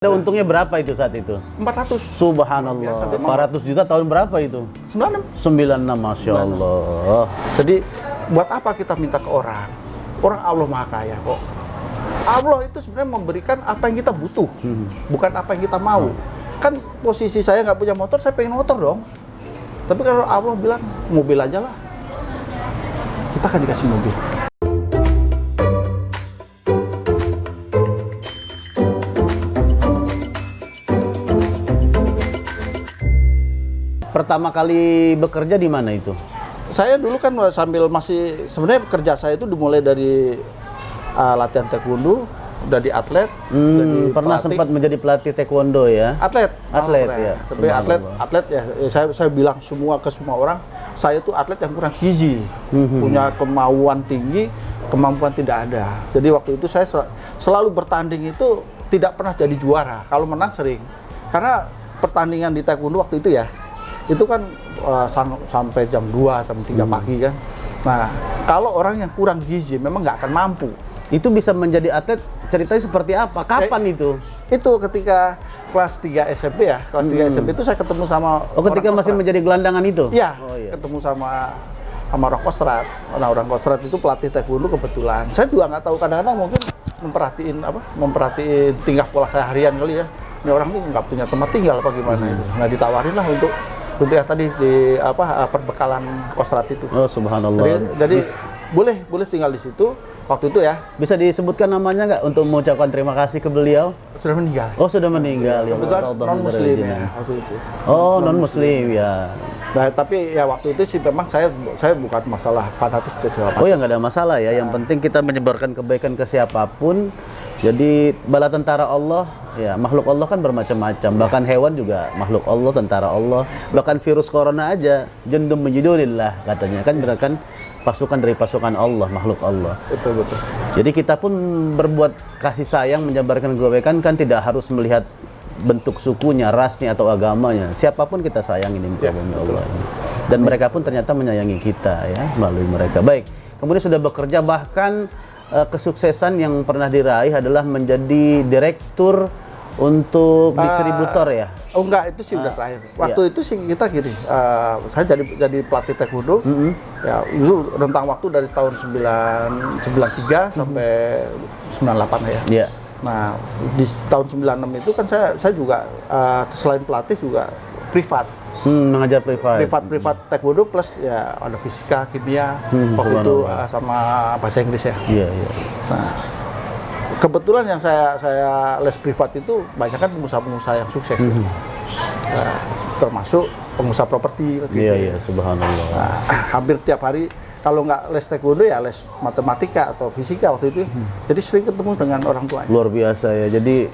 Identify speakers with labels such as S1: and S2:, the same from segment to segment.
S1: Ada untungnya berapa itu saat itu?
S2: 400.
S1: Subhanallah.
S2: Biasa,
S1: 400 juta tahun berapa itu?
S2: 96.
S1: 96, Masya Allah.
S2: Jadi buat apa kita minta ke orang? Orang Allah Maha Kaya kok. Allah itu sebenarnya memberikan apa yang kita butuh, bukan apa yang kita mau. Kan posisi saya nggak punya motor, saya pengen motor dong. Tapi kalau Allah bilang mobil aja lah, kita akan dikasih mobil.
S1: Pertama kali bekerja di mana itu?
S2: Saya dulu kan sambil masih, sebenarnya kerja saya itu dimulai dari latihan taekwondo, dari atlet, dari
S1: Pernah
S2: pelatih.
S1: sempat menjadi pelatih taekwondo ya?
S2: Atlet
S1: Ya.
S2: sampai atlet ya, saya bilang ke semua orang, saya itu atlet yang kurang gizi, punya kemauan tinggi, kemampuan tidak ada. Jadi waktu itu saya selalu bertanding itu tidak pernah jadi juara, kalau menang sering. Karena pertandingan di taekwondo waktu itu ya, itu kan sampai jam 2, jam 3 pagi kan. Nah, kalau orang yang kurang gizi memang nggak akan mampu.
S1: Itu bisa menjadi atlet, ceritanya seperti apa? Kapan itu?
S2: Itu ketika kelas 3 SMP ya, kelas 3 SMP itu saya ketemu sama
S1: Ketika
S2: orang
S1: masih
S2: Kostrad.
S1: menjadi gelandangan itu?
S2: Iya,
S1: Oh, iya.
S2: ketemu sama orang Kostrad. Nah, orang Kostrad itu pelatih taekwondo kebetulan. Saya juga nggak tahu, kadang-kadang mungkin memperhatiin tingkah pola saya harian kali ya. Ini orang ini nggak punya tempat tinggal apa gimana itu. Nah, ditawarin lah untuk yang tadi di perbekalan Kostrad itu.
S1: Oh, subhanallah.
S2: Jadi boleh tinggal di situ waktu itu ya.
S1: Bisa disebutkan namanya nggak untuk mengucapkan terima kasih ke beliau?
S2: Sudah meninggal.
S1: Oh, sudah meninggal. Ya,
S2: Kebetulan
S1: Allah,
S2: non muslim
S1: Allah,
S2: ya waktu itu.
S1: Oh, non muslim ya.
S2: Nah, tapi ya waktu itu sih memang saya bukan masalah fanatis atau segala macam.
S1: Oh ya, nggak ada masalah ya. Yang penting kita menyebarkan kebaikan ke siapapun. Jadi bala tentara Allah, ya makhluk Allah kan bermacam-macam. Bahkan hewan juga makhluk Allah, tentara Allah. Bahkan virus corona aja, jundum menjudulillah katanya kan, kan pasukan dari pasukan Allah, makhluk Allah.
S2: Betul.
S1: Jadi kita pun berbuat kasih sayang, menyebarkan kebaikan kan tidak harus melihat bentuk sukunya, rasnya atau agamanya. Siapapun kita sayangi
S2: Ya,
S1: Allah. Dan mereka pun ternyata menyayangi kita ya melalui mereka. Baik. Kemudian sudah bekerja, bahkan kesuksesan yang pernah diraih adalah menjadi direktur untuk distributor ya.
S2: Oh enggak, itu sih udah terakhir. Waktu itu sih kita gini, saya jadi pelatih taekwondo. Ya, itu rentang waktu dari tahun 93 sampai 98 ya.
S1: Iya.
S2: Nah, di tahun 96 itu kan saya juga selain pelatih juga privat.
S1: Mengajar privat.
S2: Privat taekwondo plus ya ada fisika, kimia, waktu itu sama bahasa Inggris ya.
S1: Iya.
S2: Nah, kebetulan yang saya les privat itu banyak kan pengusaha-pengusaha yang sukses ya. Nah, termasuk pengusaha properti.
S1: Iya, subhanallah.
S2: Nah, hampir tiap hari kalau nggak les taekwondo ya les matematika atau fisika waktu itu. Jadi sering ketemu dengan orang tuanya.
S1: Luar biasa ya. Jadi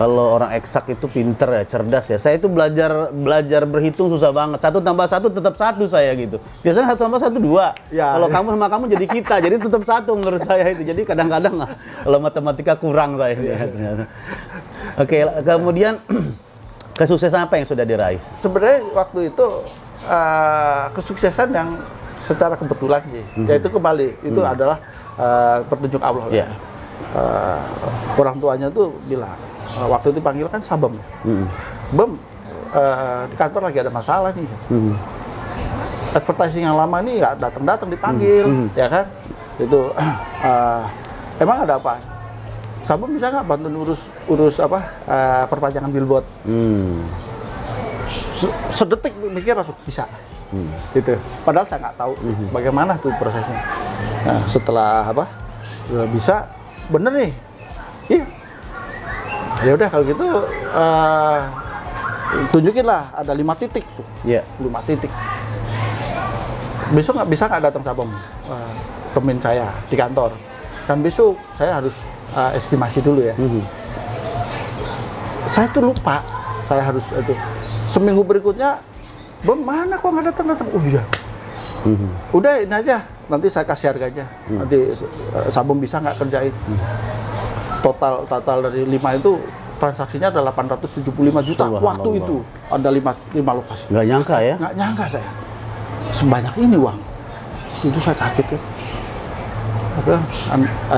S1: kalau orang eksak itu pinter ya, cerdas ya. Saya itu belajar berhitung susah banget. 1 tambah 1 tetap 1 saya gitu. Biasanya 1 tambah 1 2.
S2: Ya,
S1: Kalau kamu sama kamu jadi kita, jadi tetap 1 menurut saya itu. Jadi kadang-kadang kalau matematika kurang saya ternyata. Oke, kemudian kesuksesan apa yang sudah diraih?
S2: Sebenarnya waktu itu kesuksesan yang secara kebetulan sih. Yaitu kembali itu adalah petunjuk Allah.
S1: Iya.
S2: Orang tuanya tuh bilang, waktu itu panggil kan Sabem. Bem, di kantor lagi ada masalah nih. Advertising yang lama nih nggak datang dipanggil, ya kan? Itu emang ada apa? Sabem bisa nggak bantuin urus perpanjangan billboard? Sedetik mikir langsung bisa. Gitu. Padahal saya nggak tahu bagaimana tuh prosesnya. Nah, setelah udah bisa, bener nih. Iya. Ya udah kalau gitu tunjukin lah, ada 5 titik tuh.
S1: Iya.
S2: 5 titik. Besok bisa nggak datang Sabem, temen saya di kantor. Dan besok saya harus estimasi dulu ya. Saya tuh lupa, saya harus itu. Seminggu berikutnya, Bem mana kok nggak datang? Oh iya. Udah ini aja, nanti saya kasih harga aja. Nanti Sabem bisa nggak kerjain. Total dari 5 itu transaksinya ada 875 juta waktu itu. Ada 5 lokasi.
S1: Nggak nyangka ya?
S2: Nggak nyangka saya. Sebanyak ini uang. Itu saya kaget ya.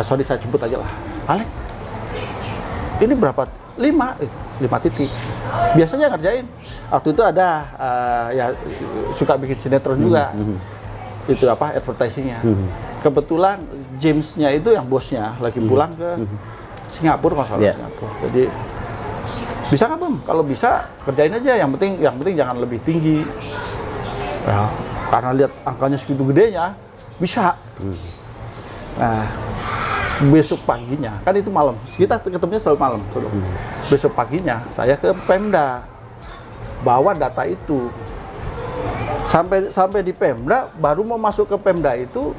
S2: Sorry saya sebut aja lah. Alek, ini berapa 5 titik. Biasanya ngerjain. Waktu itu ada ya suka bikin sinetron juga. Itu apa advertisingnya. Kebetulan James-nya itu yang bosnya lagi pulang ke Singapura kalau salah Singapura. Jadi bisa nggak Bang? Kalau bisa kerjain aja. Yang penting jangan lebih tinggi. Ya, karena lihat angkanya segitu gedenya, bisa. Nah, besok paginya, kan itu malam. Kita ketemunya selalu malam. Besok paginya saya ke Pemda bawa data itu. Sampai di Pemda, baru mau masuk ke Pemda itu,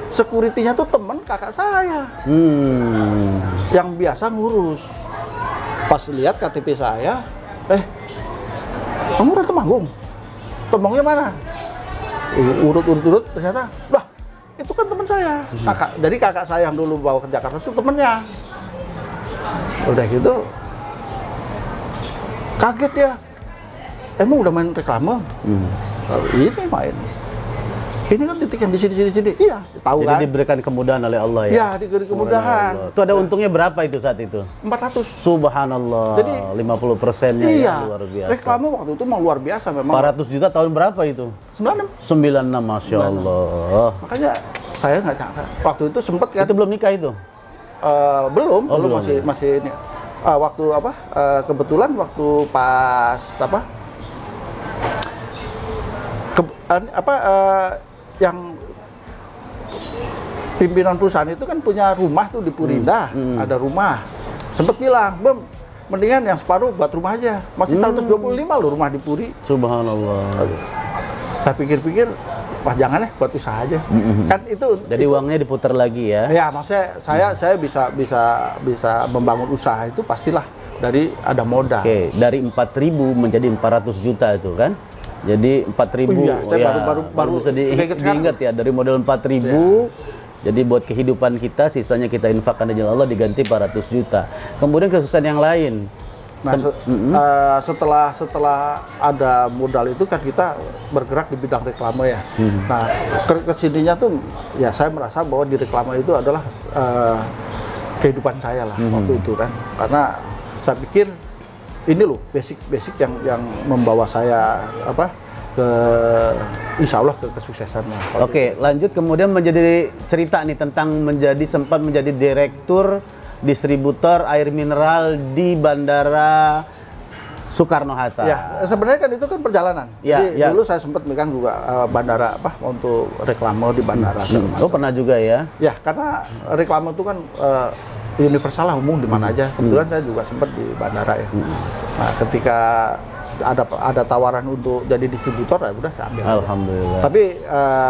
S2: security-nya tuh temen kakak saya. Yang biasa ngurus. Pas lihat KTP saya, kamu udah Temanggung? Temangungnya mana? Urut, ternyata, lah itu kan teman saya. Jadi kakak saya yang dulu bawa ke Jakarta itu temennya. Udah gitu, kaget ya. Emang udah main reklame? Ini main. Ini kan titik yang di sini. Iya, tahu kan?
S1: Jadi diberikan kemudahan oleh Allah ya.
S2: Iya, diberi kemudahan.
S1: Itu ada untungnya berapa itu saat itu?
S2: 400.
S1: Subhanallah.
S2: Jadi
S1: 50%-nya
S2: iya,
S1: ya, luar biasa.
S2: reklame waktu itu luar biasa memang.
S1: 400 juta tahun berapa itu?
S2: 96.
S1: 96, Masya Allah.
S2: Makanya saya nggak cakap. Waktu itu sempet kan.
S1: Itu belum nikah itu?
S2: Belum,
S1: belum.
S2: masih ini. Waktu apa? Kebetulan waktu pas apa? Yang pimpinan perusahaan itu kan punya rumah tuh di Purinda, ada rumah. Sempet bilang, Bem, mendingan yang separuh buat rumah aja. Masih 125 loh rumah di Puri.
S1: Subhanallah.
S2: Saya pikir-pikir, wah jangan buat usaha aja. Kan itu.
S1: Jadi uangnya diputar lagi ya?
S2: Ya, maksudnya saya bisa membangun usaha itu pastilah dari ada modal.
S1: Oke, dari 4.000 menjadi 400 juta itu kan? Jadi 4.000
S2: saya baru
S1: bisa diingat ya, dari modal 4.000 jadi buat kehidupan kita, sisanya kita infakkan di jalan Allah, diganti 400 juta. Kemudian kesusahan yang lain.
S2: Nah, setelah ada modal itu kan kita bergerak di bidang reklame ya. Nah, kesininya tuh ya saya merasa bahwa di reklame itu adalah kehidupan saya lah waktu itu kan. Karena saya pikir ini loh basic yang membawa saya ke insya Allah ke kesuksesannya.
S1: Oke, lanjut kemudian menjadi cerita nih tentang sempat menjadi direktur distributor air mineral di Bandara Soekarno-Hatta.
S2: Ya, sebenarnya kan itu kan perjalanan.
S1: Ya,
S2: jadi dulu saya sempat megang juga bandara untuk reklame di bandara.
S1: Oh, pernah juga ya?
S2: Ya, karena reklame itu kan universal lah, umum di mana aja. Kebetulan saya juga sempat di bandara ya. Nah, ketika ada tawaran untuk jadi distributor, ya udah saya ambil.
S1: Alhamdulillah.
S2: Tapi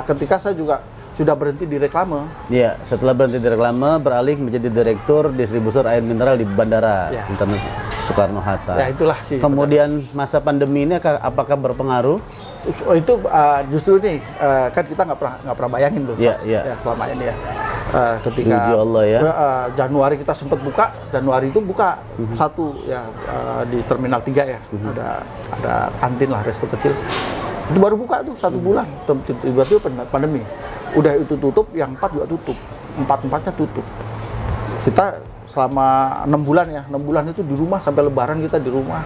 S2: ketika saya juga sudah berhenti di reklame.
S1: Iya, setelah berhenti di reklame beralih menjadi direktur distributor air mineral di Bandara Internasional Soekarno-Hatta.
S2: Ya itulah sih.
S1: Kemudian masa pandemi ini apakah berpengaruh?
S2: Oh, itu justru nih kan kita nggak pernah bayangin loh.
S1: Ya
S2: selama ini ya. Ketika
S1: Puji Allah ya.
S2: Januari kita sempat buka, Januari itu buka satu ya di Terminal 3 ya. Ada kantin lah, resto kecil. Itu baru buka tuh 1 bulan. Tiba-tiba pandemi. Udah itu tutup, yang 4 juga tutup. 4-4-nya tutup. Kita selama 6 bulan ya, 6 bulan itu di rumah sampai Lebaran kita di rumah.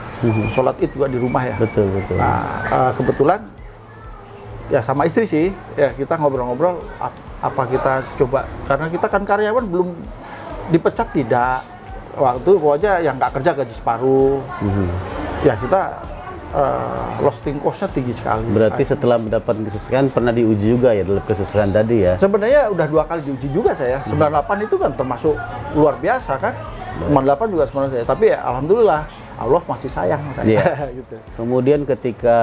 S2: Sholat Id juga di rumah ya.
S1: Betul.
S2: Nah, kebetulan ya sama istri sih, ya kita ngobrol-ngobrol apa kita coba, karena kita kan karyawan belum dipecat tidak. Waktu pokoknya yang nggak kerja gaji separuh. Ya kita lossing cost-nya tinggi sekali.
S1: Berarti setelah mendapat kesuksesan pernah diuji juga ya dalam kesuksesan tadi ya?
S2: Sebenarnya udah 2 kali diuji juga saya. 98 itu kan termasuk luar biasa kan. 98 juga sebenarnya. Tapi ya alhamdulillah Allah masih sayang saya. Gitu.
S1: Kemudian ketika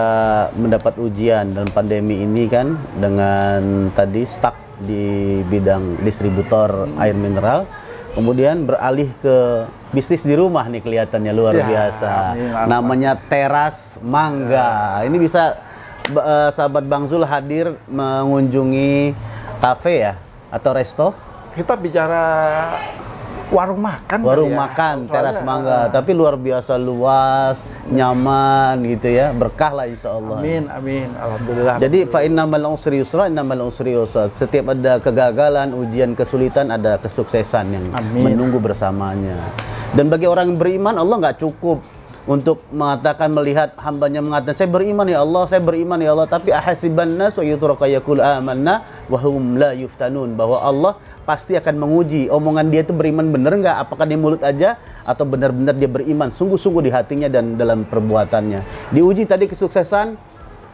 S1: mendapat ujian dalam pandemi ini kan dengan tadi stuck di bidang distributor air mineral, kemudian beralih ke bisnis di rumah nih kelihatannya luar biasa. Namanya Teras Mangga. Ini bisa sahabat Bang Zul hadir mengunjungi kafe ya atau resto?
S2: Kita bicara warung makan.
S1: Warung makan Teras Mangga, tapi luar biasa luas, nyaman gitu ya, berkah lah insya Allah.
S2: Amin, alhamdulillah.
S1: Jadi fa innamal usri yusra, innamal usri yusra. Setiap ada kegagalan, ujian, kesulitan, ada kesuksesan yang menunggu bersamanya. Dan bagi orang yang beriman, Allah nggak cukup untuk mengatakan, melihat hambanya mengatakan, saya beriman ya Allah, saya beriman ya Allah, tapi ahasiban nas wa yutraka yaqul amanna wa hum la yuftanun, bahwa Allah pasti akan menguji omongan dia itu beriman bener nggak, apakah di mulut aja atau benar-benar dia beriman sungguh-sungguh di hatinya dan dalam perbuatannya. Diuji tadi kesuksesan,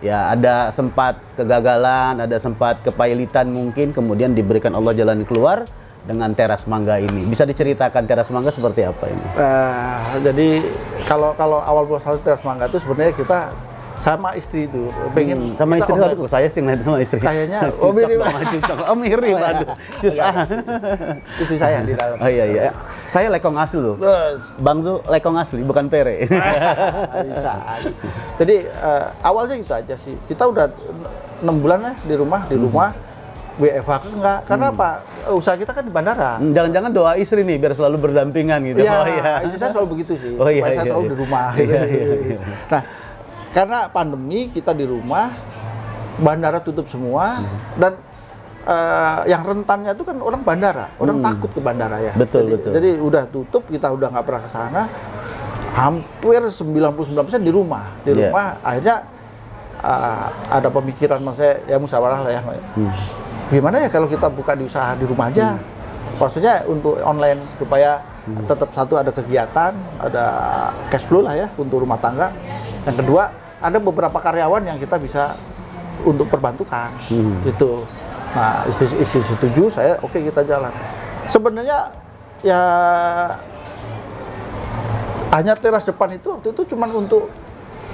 S1: ya ada sempat kegagalan, ada sempat kepailitan mungkin, kemudian diberikan Allah jalan keluar dengan teras mangga ini. Bisa diceritakan teras mangga seperti apa ini?
S2: Jadi kalau awal muasal teras mangga itu sebenarnya kita sama istri itu pengen
S1: sama
S2: kita
S1: istri, tapi kok saya sih ngeliat sama istri.
S2: Kayaknya
S1: mirip. Mirip, aduh.
S2: Istri saya di dalam.
S1: Oh iya. Saya lekong asli loh. Bang Zul lekong asli, bukan pere.
S2: Bisa. Jadi awalnya gitu aja sih. Kita udah 6 bulan ya di rumah. WFH enggak, karena apa? Usaha kita kan di bandara.
S1: Jangan-jangan doa istri nih biar selalu berdampingan gitu.
S2: Iya, istri saya selalu begitu sih. Saya selalu di rumah.
S1: Iya.
S2: Nah, karena pandemi kita di rumah, bandara tutup semua, dan yang rentannya itu kan orang bandara, orang takut ke bandara ya.
S1: Betul.
S2: Jadi udah tutup, kita udah nggak pernah ke sana. Hampir 99% di rumah. Akhirnya ada pemikiran, maksudnya ya musyawarah lah ya. Gimana ya kalau kita buka di usaha di rumah aja? Maksudnya untuk online supaya tetap satu ada kegiatan, ada cash flow lah ya untuk rumah tangga. Yang kedua, ada beberapa karyawan yang kita bisa untuk perbantukan gitu. Nah, istri setuju, saya oke, kita jalan. Sebenarnya ya hanya teras depan itu waktu itu cuma untuk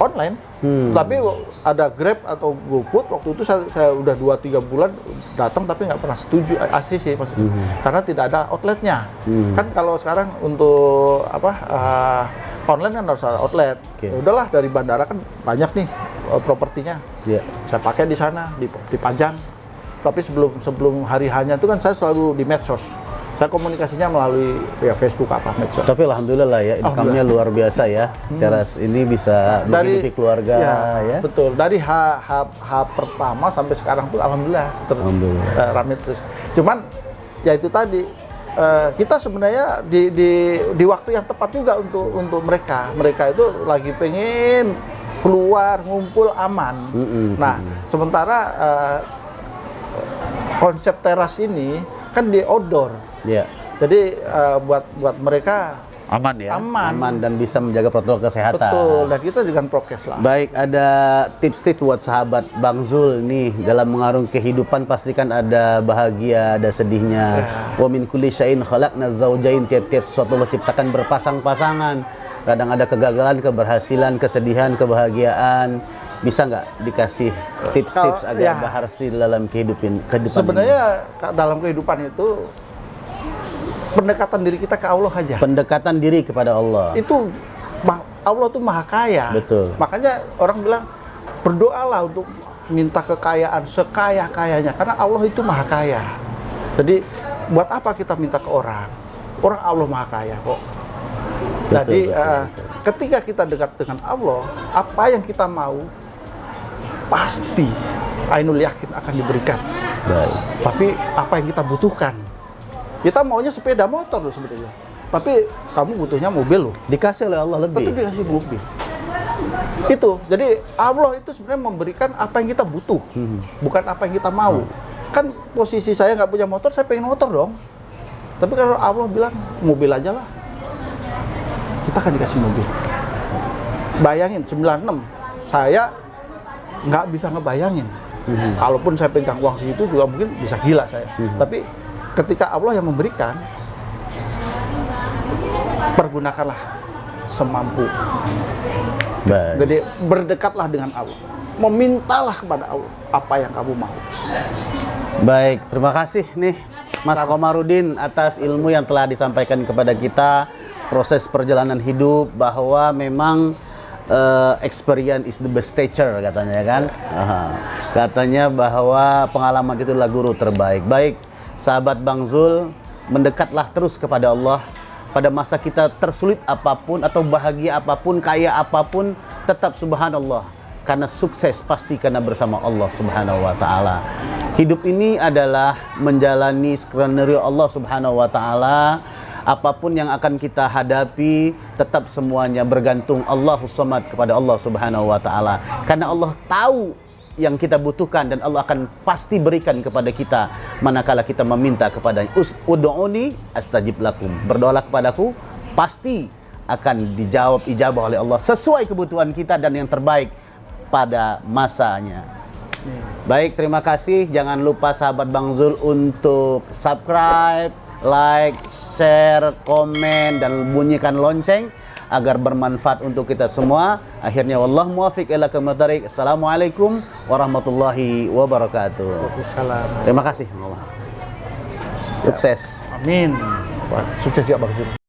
S2: online. Tapi ada Grab atau GoFood, waktu itu saya udah 2-3 bulan datang tapi nggak pernah setuju ACC maksudnya. Karena tidak ada outletnya. Kan kalau sekarang untuk online kan harus ada outlet. Ya udahlah, dari bandara kan banyak nih propertinya. Saya pakai di sana, dipajang. Tapi sebelum hari hanya itu kan saya selalu di medsos. Saya komunikasinya melalui ya Facebook medsos.
S1: Tapi alhamdulillah ya, income-nya luar biasa ya. Teras ini bisa menghidupi keluarga ya.
S2: Betul. Dari H pertama sampai sekarang tuh alhamdulillah ramai terus. Cuman ya itu tadi kita sebenarnya di waktu yang tepat juga untuk mereka. Mereka itu lagi pengen keluar ngumpul aman. Nah, sementara konsep teras ini kan di outdoor. Jadi buat mereka
S1: aman ya, aman dan bisa menjaga protokol kesehatan.
S2: Betul, dan kita dengan prokes lah.
S1: Baik, ada tips-tips buat sahabat Bang Zul nih dalam mengarungi kehidupan, pastikan ada bahagia, ada sedihnya. Wa min kulli syai'in khalaqna zawjain, tiap-tiap sesuatu Allah ciptakan berpasang-pasangan. Kadang ada kegagalan, keberhasilan, kesedihan, kebahagiaan. Bisa nggak dikasih tips-tips agar berhasil dalam kehidupan
S2: sebenarnya ini? Dalam kehidupan itu pendekatan diri kita ke Allah aja.
S1: Pendekatan diri kepada Allah.
S2: Itu Allah tuh maha kaya.
S1: Betul.
S2: Makanya orang bilang berdoalah untuk minta kekayaan sekaya-kayanya, karena Allah itu maha kaya. Jadi buat apa kita minta ke orang? Orang Allah maha kaya kok. Jadi ketika kita dekat dengan Allah, apa yang kita mau pasti ainul yakin akan diberikan.
S1: Baik.
S2: Tapi apa yang kita butuhkan? Kita maunya sepeda motor loh sebetulnya. Tapi kamu butuhnya mobil loh.
S1: Dikasih oleh Allah lebih.
S2: Betul, dikasih mobil. Itu. Jadi Allah itu sebenarnya memberikan apa yang kita butuh, bukan apa yang kita mau. Kan posisi saya nggak punya motor, saya pengen motor dong. Tapi kalau Allah bilang mobil aja lah, kita akan dikasih mobil. Bayangin 96, saya nggak bisa ngebayangin. Kalaupun saya pegang uang segitu juga mungkin bisa gila saya. Tapi ketika Allah yang memberikan, pergunakanlah semampu.
S1: Baik.
S2: Jadi berdekatlah dengan Allah, memintalah kepada Allah apa yang kamu mau.
S1: Baik, terima kasih nih Mas Komarudin atas ilmu yang telah disampaikan kepada kita, proses perjalanan hidup, bahwa memang experience is the best teacher katanya kan. Katanya bahwa pengalaman itu adalah guru terbaik. Baik, sahabat Bang Zul, mendekatlah terus kepada Allah. Pada masa kita tersulit apapun atau bahagia apapun, kaya apapun, tetap subhanallah. Karena sukses pasti karena bersama Allah Subhanahu wa taala. Hidup ini adalah menjalani skenario Allah Subhanahu wa taala. Apapun yang akan kita hadapi, tetap semuanya bergantung Allahus Samad kepada Allah Subhanahu wa taala. Karena Allah tahu yang kita butuhkan dan Allah akan pasti berikan kepada kita manakala kita meminta kepada ud'uni astajib lakum. Berdoalah kepadaku, pasti akan dijawab ijabah oleh Allah sesuai kebutuhan kita dan yang terbaik pada masanya. Baik, terima kasih. Jangan lupa sahabat Bang Zul untuk subscribe, like, share, komen, dan bunyikan lonceng agar bermanfaat untuk kita semua. Akhirnya wallahu muwaffiq ila aqwamit thoriq. Assalamualaikum warahmatullahi wabarakatuh.
S2: Waalaikumsalam.
S1: Terima kasih. Sukses.
S2: Amin. Wah, sukses ya Bang Zul.